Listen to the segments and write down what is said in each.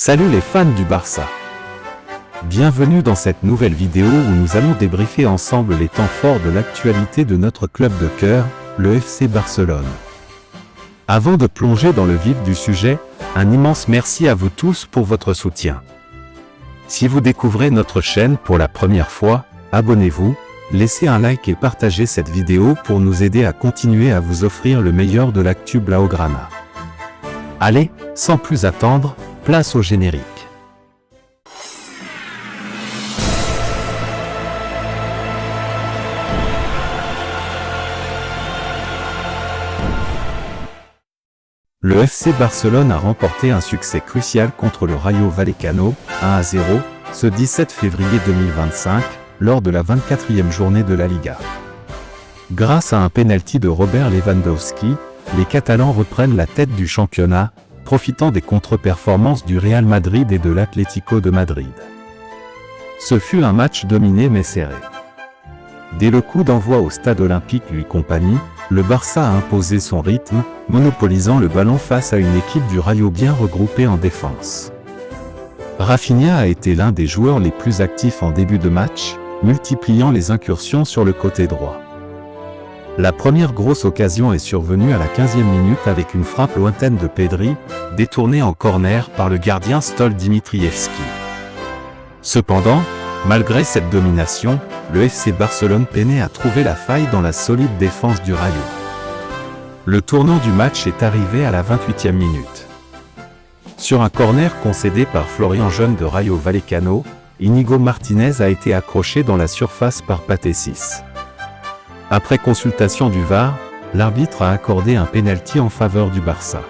Salut les fans du Barça. Bienvenue dans cette nouvelle vidéo où nous allons débriefer ensemble les temps forts de l'actualité de notre club de cœur, le FC Barcelone. Avant de plonger dans le vif du sujet, un immense merci à vous tous pour votre soutien. Si vous découvrez notre chaîne pour la première fois, abonnez-vous, laissez un like et partagez cette vidéo pour nous aider à continuer à vous offrir le meilleur de l'actu Blaugrana. Allez, sans plus attendre, place au générique. Le FC Barcelone a remporté un succès crucial contre le Rayo Vallecano, 1-0, ce 17 février 2025, lors de la 24e journée de la Liga. Grâce à un pénalty de Robert Lewandowski, les Catalans reprennent la tête du championnat, profitant des contre-performances du Real Madrid et de l'Atlético de Madrid. Ce fut un match dominé mais serré. Dès le coup d'envoi au stade olympique Louis Compagnie, le Barça a imposé son rythme, monopolisant le ballon face à une équipe du Rayo bien regroupée en défense. Rafinha a été l'un des joueurs les plus actifs en début de match, multipliant les incursions sur le côté droit. La première grosse occasion est survenue à la 15e minute avec une frappe lointaine de Pedri, détournée en corner par le gardien Stol Dimitrievski. Cependant, malgré cette domination, le FC Barcelone peinait à trouver la faille dans la solide défense du Rayo. Le tournant du match est arrivé à la 28e minute. Sur un corner concédé par Florian Jeune de Rayo Vallecano, Inigo Martinez a été accroché dans la surface par Patesis. Après consultation du VAR, l'arbitre a accordé un pénalty en faveur du Barça.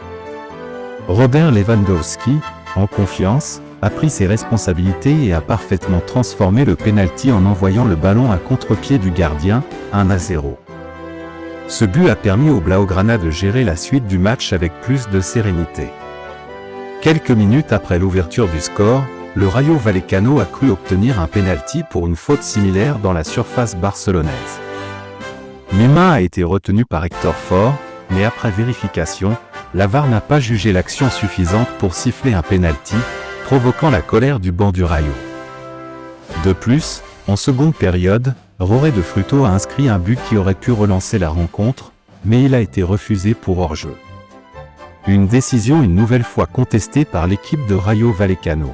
Robert Lewandowski, en confiance, a pris ses responsabilités et a parfaitement transformé le pénalty en envoyant le ballon à contre-pied du gardien, 1-0. Ce but a permis aux Blaugrana de gérer la suite du match avec plus de sérénité. Quelques minutes après l'ouverture du score, le Rayo Vallecano a cru obtenir un pénalty pour une faute similaire dans la surface barcelonaise. Mema a été retenu par Hector Ford, mais après vérification, la VAR n'a pas jugé l'action suffisante pour siffler un pénalty, provoquant la colère du banc du Rayo. De plus, en seconde période, Roré de Fruto a inscrit un but qui aurait pu relancer la rencontre, mais il a été refusé pour hors-jeu. Une décision une nouvelle fois contestée par l'équipe de Rayo Vallecano.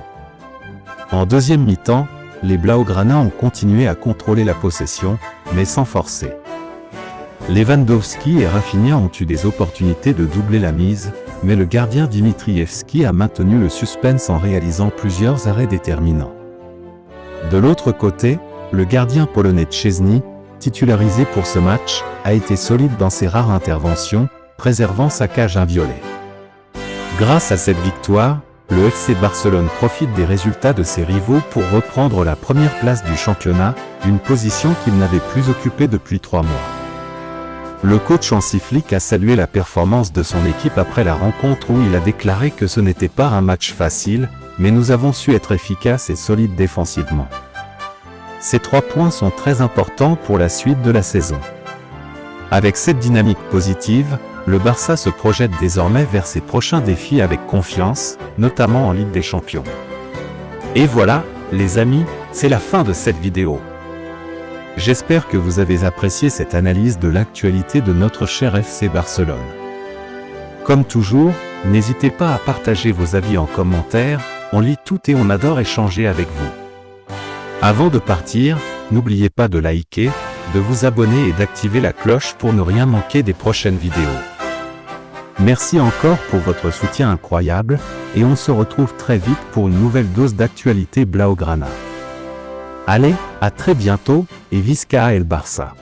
En deuxième mi-temps, les Blaugrana ont continué à contrôler la possession, mais sans forcer. Lewandowski et Rafinha ont eu des opportunités de doubler la mise, mais le gardien Dimitrievski a maintenu le suspense en réalisant plusieurs arrêts déterminants. De l'autre côté, le gardien polonais Szczesny, titularisé pour ce match, a été solide dans ses rares interventions, préservant sa cage inviolée. Grâce à cette victoire, le FC Barcelone profite des résultats de ses rivaux pour reprendre la première place du championnat, une position qu'il n'avait plus occupée depuis 3 mois. Le coach Hansi Flick a salué la performance de son équipe après la rencontre où il a déclaré que ce n'était pas un match facile, mais nous avons su être efficaces et solides défensivement. Ces 3 points sont très importants pour la suite de la saison. Avec cette dynamique positive, le Barça se projette désormais vers ses prochains défis avec confiance, notamment en Ligue des Champions. Et voilà, les amis, c'est la fin de cette vidéo. J'espère que vous avez apprécié cette analyse de l'actualité de notre cher FC Barcelone. Comme toujours, n'hésitez pas à partager vos avis en commentaire, on lit tout et on adore échanger avec vous. Avant de partir, n'oubliez pas de liker, de vous abonner et d'activer la cloche pour ne rien manquer des prochaines vidéos. Merci encore pour votre soutien incroyable, et on se retrouve très vite pour une nouvelle dose d'actualité Blaugrana. Allez, à très bientôt, et Visca el Barça.